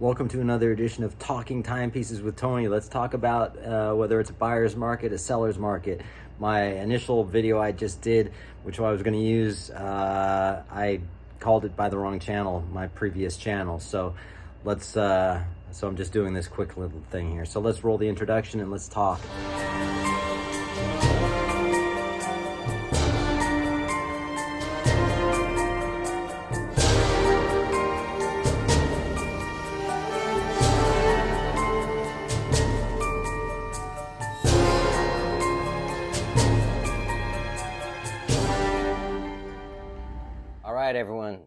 Welcome to another edition of Talking Timepieces with Tony. Let's talk about whether it's a buyer's market, a seller's market. My initial video I just did, which I was going to use, I called it by the wrong channel, my previous channel. So I'm just doing this quick little thing here. So let's roll the introduction and let's talk. All right, everyone.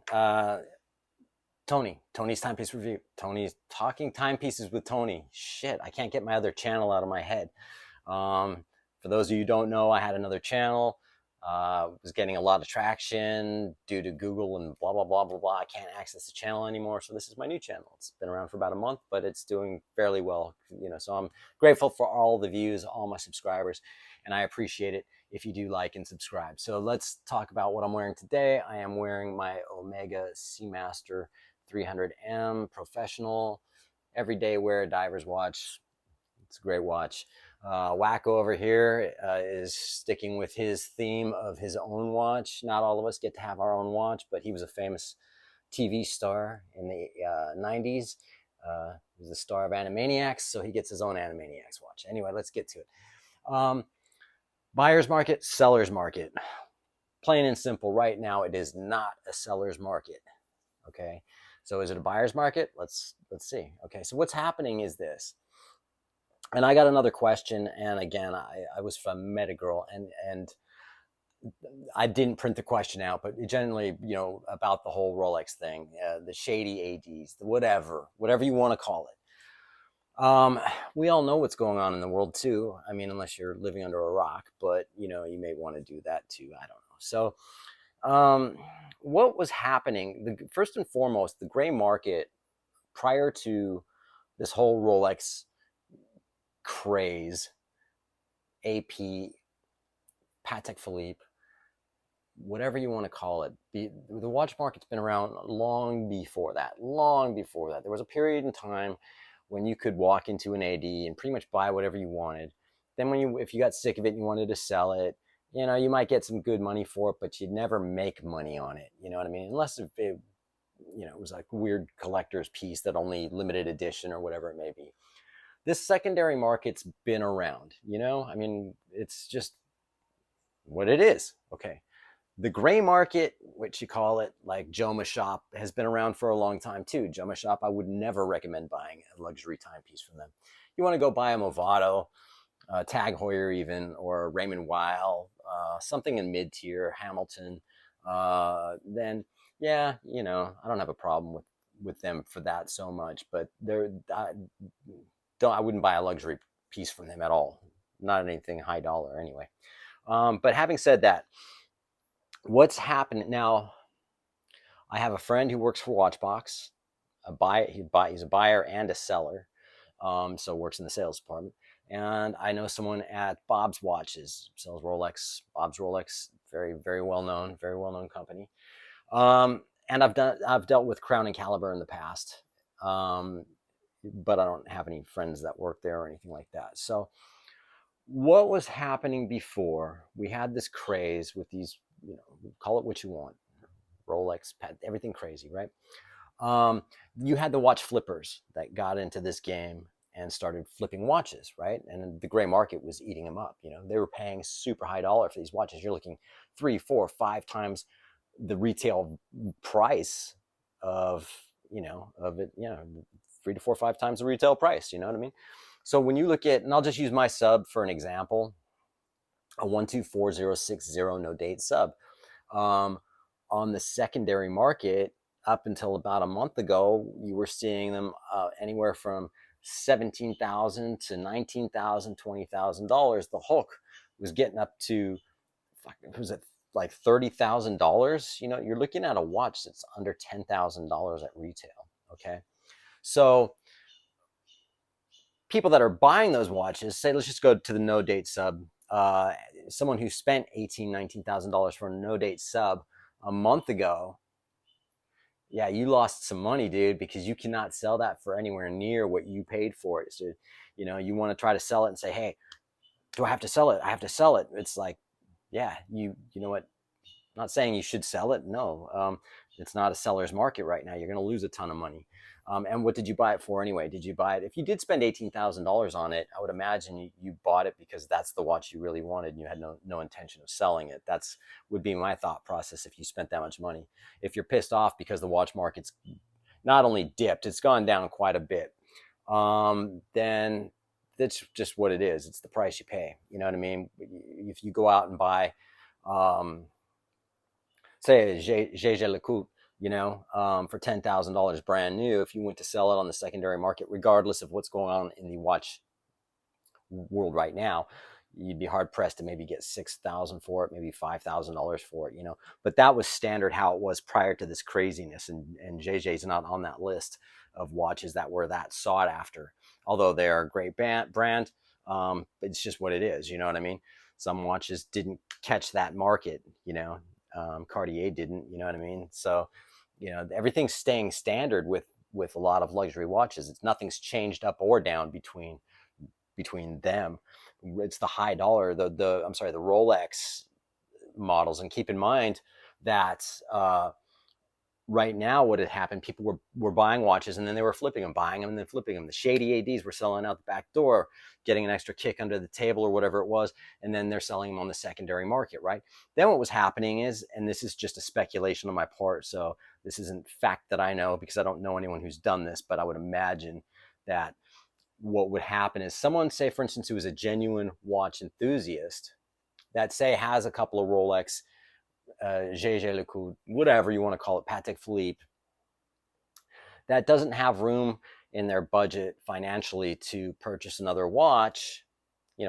Tony's Timepiece Review. Tony's Talking Timepieces with Tony. Shit, I can't get my other channel out of my head. For those of you who don't know, I had another channel. Was getting a lot of traction due to Google and blah, blah, blah, blah, blah. I can't access the channel anymore, so this is my new channel. It's been around for about a month, but it's doing fairly well. So I'm grateful for all the views, all my subscribers, and I appreciate it if you do like and subscribe. So let's talk about what I'm wearing today. I am wearing my Omega Seamaster 300M Professional everyday wear diver's watch. It's a great watch. Wacko over here is sticking with his theme of his own watch. Not all of us get to have our own watch, but he was a famous TV star in the 90s. He was the star of Animaniacs, so he gets his own Animaniacs watch. Anyway, let's get to it. Buyer's market, seller's market. Plain and simple, right now it is not a seller's market. Okay, so is it a buyer's market? Let's see. Okay, so what's happening is this. And I got another question, and again, I was from Metagirl, and I didn't print the question out, but generally, about the whole Rolex thing, the shady ADs, whatever you want to call it. We all know what's going on in the world too. I mean, unless you're living under a rock, but you may want to do that too. I don't know. So, what was happening? First and foremost, the gray market prior to this whole Rolex craze, AP, Patek Philippe, whatever you want to call it, the watch market's been around long before that. There was a period in time when you could walk into an AD and pretty much buy whatever you wanted. Then if you got sick of it and you wanted to sell it, you might get some good money for it, but you'd never make money on it. You know what I mean? Unless it was like a weird collector's piece that only limited edition or whatever it may be. This secondary market's been around, I mean, it's just what it is. Okay. The gray market, which you call it, like Joma Shop, has been around for a long time too. Joma Shop, I would never recommend buying a luxury timepiece from them. You want to go buy a Movado, Tag Heuer even, or Raymond Weil, something in mid-tier, Hamilton, then yeah, I don't have a problem with them for that so much, but I wouldn't buy a luxury piece from them at all. Not anything high dollar anyway. But having said that, what's happened now, I have a friend who works for Watchbox. He's a buyer and a seller, so works in the sales department. And I know someone at Bob's Watches, sells Rolex. Bob's Rolex, very, very well known company. And I've dealt with Crown and Caliber in the past, but I don't have any friends that work there or anything like that. So what was happening before? We had this craze with these, call it what you want, Rolex, everything crazy, right? You had the watch flippers that got into this game and started flipping watches, right? And the gray market was eating them up. They were paying super high dollar for these watches. You're looking 3, 4, 5 times the retail price of it, 3 to 4, 5 times the retail price. You know what I mean? So when you look at, and I'll just use my sub for an example, a 124060 no date sub. On the secondary market, up until about a month ago, you were seeing them anywhere from $17,000 to $19,000, $20,000. The Hulk was getting up to, was it like $30,000? You're looking at a watch that's under $10,000 at retail. Okay, so people that are buying those watches say, let's just go to the no date sub. Someone who spent $18,000, $19,000 for a no date sub a month ago Yeah, you lost some money, dude, because you cannot sell that for anywhere near what you paid for it. So, you want to try to sell it and say, hey, do I have to sell it? I have to sell it. It's like, yeah, you know what? I'm not saying you should sell it. No, it's not a seller's market right now. You're going to lose a ton of money. And what did you buy it for anyway? Did you buy it? If you did spend $18,000 on it, I would imagine you bought it because that's the watch you really wanted and you had no intention of selling it. That's would be my thought process if you spent that much money. If you're pissed off because the watch market's not only dipped, it's gone down quite a bit, then that's just what it is. It's the price you pay. You know what I mean? If you go out and buy, um, say, Gégé Lecoultre, for $10,000 brand new, if you went to sell it on the secondary market, regardless of what's going on in the watch world right now, you'd be hard pressed to maybe get 6,000 for it, maybe $5,000 for it. But that was standard how it was prior to this craziness, and JJ's not on that list of watches that were that sought after. Although they are a great brand, it's just what it is. You know what I mean? Some watches didn't catch that market. Cartier didn't. You know what I mean? So, everything's staying standard with a lot of luxury watches. It's nothing's changed up or down between them. It's the high dollar, the Rolex models. And keep in mind that right now what had happened, people were buying watches and then they were flipping them, buying them and then flipping them. The shady ADs were selling out the back door, getting an extra kick under the table or whatever it was, and then they're selling them on the secondary market, right? Then what was happening is, and this is just a speculation on my part, so this isn't fact that I know because I don't know anyone who's done this, but I would imagine that what would happen is someone, say for instance, who is a genuine watch enthusiast that say has a couple of Rolex, Gégé Lecoultre, whatever you want to call it, Patek Philippe, that doesn't have room in their budget financially to purchase another watch.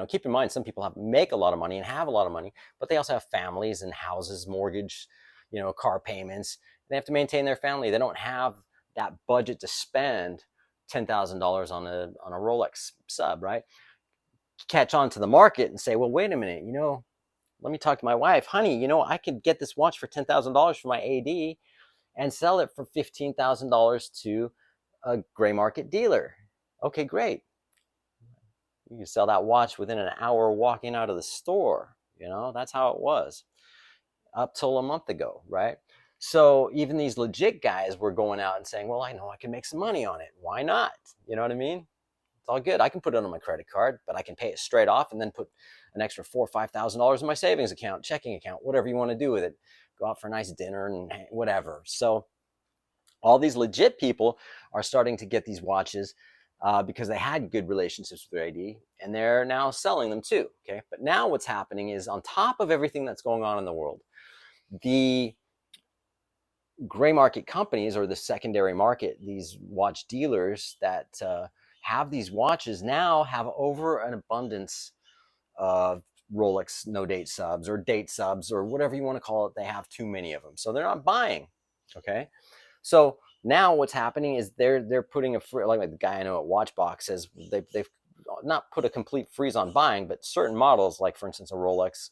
Keep in mind, some people make a lot of money and have a lot of money, but they also have families and houses, mortgage, car payments. They have to maintain their family. They don't have that budget to spend $10,000 on a Rolex sub, right? Catch on to the market and say, well, wait a minute, let me talk to my wife, honey, I could get this watch for $10,000 for my AD and sell it for $15,000 to a gray market dealer. Okay, great. You can sell that watch within an hour walking out of the store. That's how it was up till a month ago, right? So even these legit guys were going out and saying, well, I know I can make some money on it. Why not? You know what I mean? It's all good. I can put it on my credit card, but I can pay it straight off and then put an extra $4,000 or $5,000 in my savings account, checking account, whatever you want to do with it. Go out for a nice dinner and whatever. So all these legit people are starting to get these watches because they had good relationships with their AD, and they're now selling them too. Okay, but now what's happening is, on top of everything that's going on in the world, the gray market companies, or the secondary market, these watch dealers that have these watches, now have over an abundance of Rolex no date subs or date subs or whatever you want to call it. They have too many of them, so they're not buying. Okay, so now what's happening is they're putting like the guy I know at Watchbox says they've not put a complete freeze on buying, but certain models, like for instance a Rolex,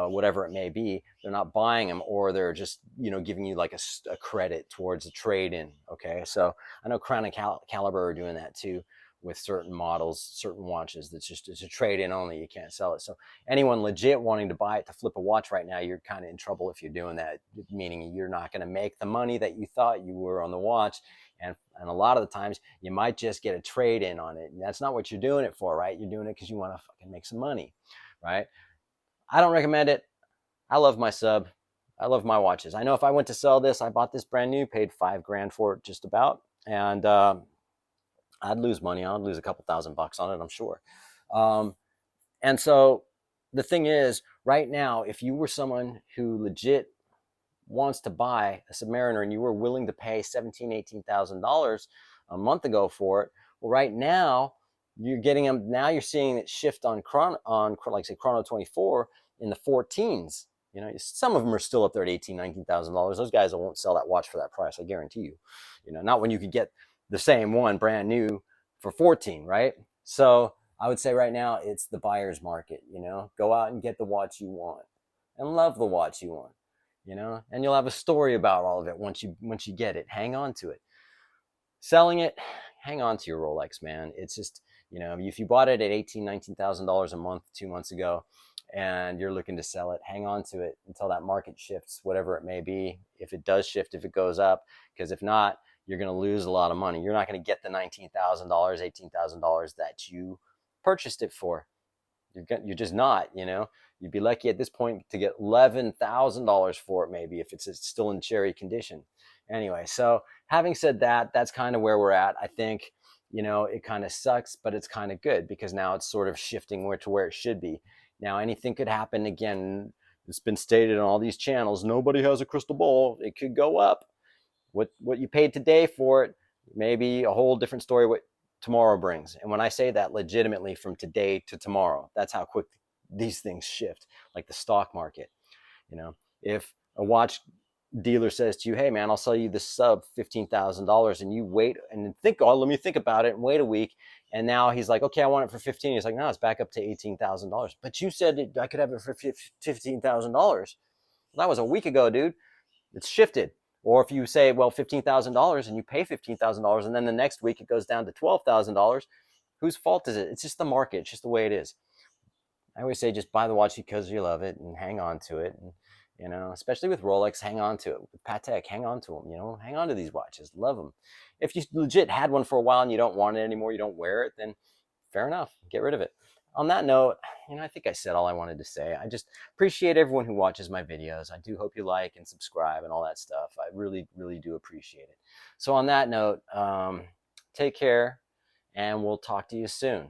whatever it may be, they're not buying them, or they're just giving you like a credit towards a trade in. Okay, so I know Crown and Caliber are doing that too with certain models, certain watches. That's just, it's a trade in only. You can't sell it. So anyone legit wanting to buy it to flip a watch right now, you're kind of in trouble if you're doing that, meaning you're not going to make the money that you thought you were on the watch. And a lot of the times you might just get a trade in on it. And that's not what you're doing it for, right? You're doing it because you want to fucking make some money, right? I don't recommend it. I love my sub. I love my watches. I know if I went to sell this, I bought this brand new, paid $5,000 for it just about. And I'd lose money. I'd lose a couple $1,000 on it, I'm sure. And so the thing is, right now, if you were someone who legit wants to buy a Submariner and you were willing to pay $17,000, $18,000 a month ago for it, well, right now you're getting them. Now you're seeing it shift on like say Chrono 24 in the 14s. Some of them are still up there at $18,000, $19,000. Those guys won't sell that watch for that price, I guarantee you. Not when you could get the same one brand new for 14, right? So I would say right now it's the buyer's market. Go out and get the watch you want and love the watch you want. you know, and you'll have a story about all of it once you get it. Hang on to it. Selling it, hang on to your Rolex, man. It's just, you know, if you bought it at $18,000, $19,000 a month 2 months ago, and you're looking to sell it, hang on to it until that market shifts, whatever it may be. If it does shift, if it goes up, because if not, you're going to lose a lot of money. You're not going to get the $19,000, $18,000 that you purchased it for. You're just not, you know. You'd be lucky at this point to get $11,000 for it, maybe, if it's still in cherry condition. Anyway, so having said that, that's kind of where we're at. I think, you know, it kind of sucks, but it's kind of good because now it's sort of shifting to where it should be. Now, anything could happen again. It's been stated on all these channels. Nobody has a crystal ball. It could go up. What you paid today for it, maybe a whole different story what tomorrow brings. And when I say that, legitimately from today to tomorrow, that's how quick these things shift, like the stock market. You know, if a watch dealer says to you, hey man, I'll sell you this sub $15,000, and you wait and think, oh, let me think about it, and wait a week, and now he's like, okay, I want it for 15. He's like, no, it's back up to $18,000. But you said I could have it for $15,000. That was a week ago, dude. It's shifted. Or if you say, well, $15,000, and you pay $15,000, and then the next week it goes down to $12,000, whose fault is it? It's just the market. It's just the way it is. I always say just buy the watch because you love it and hang on to it. And, you know, especially with Rolex, hang on to it. With Patek, hang on to them. You know, hang on to these watches. Love them. If you legit had one for a while and you don't want it anymore, you don't wear it, then fair enough. Get rid of it. On that note, you know, I think I said all I wanted to say. I just appreciate everyone who watches my videos. I do hope you like and subscribe and all that stuff. I really, really do appreciate it. So on that note, take care, and we'll talk to you soon.